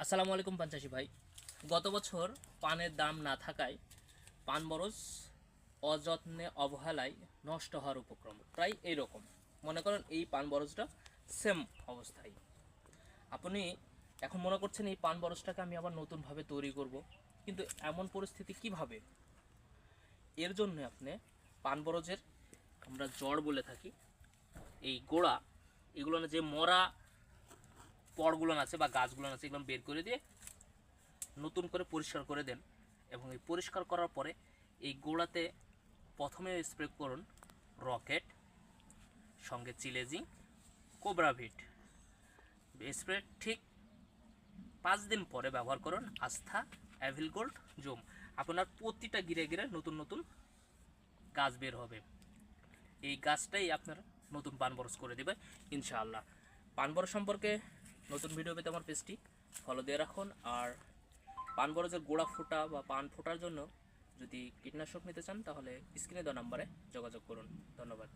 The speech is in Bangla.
আসসালামু আলাইকুম পঞ্চাশি ভাই। গত বছর পানের দাম না থাকায় পান বরজ অযত্নে অবহেলায় নষ্ট হওয়ার উপক্রম, প্রায় এইরকম। মনে করেন এই পান বরজটা সেম অবস্থায়। আপনি এখন মনে করছেন এই পান বরজটাকে আমি আবার নতুনভাবে তৈরি করব, কিন্তু এমন পরিস্থিতি কিভাবে? এর জন্য আপনি পান বরজের, আমরা জড় বলে থাকি, এই গোড়া, এগুলো না যে মরা পড়গুলো আছে বা গাছগুলো আছে, এগুলো বের করে দিয়ে নতুন করে পরিষ্কার করে দেন। এবং এই পরিষ্কার করার পরে এই গোড়াতে প্রথমে স্প্রে করুন রকেট, সঙ্গে চিলেজিং, কোবরাভিট। স্প্রে ঠিক 5 দিন পরে ব্যবহার করুন আস্থা, অ্যাভিল গোল্ড, জুম। আপনার প্রতিটা গিরে গিরে নতুন নতুন গাছ বের হবে। এই গাছটাই আপনার নতুন পান বরজ করে দেবে ইনশাআল্লাহ। পান বরজ সম্পর্কে নতুন ভিডিও পেতে আমার পেজটি ফলো দিয়ে রাখুন। আর পান বরজের গোড়া ফোটা বা পান ফোটার জন্য যদি কীটনাশক নিতে চান তাহলে স্ক্রিনে দেওয়া নাম্বারে যোগাযোগ করুন। ধন্যবাদ।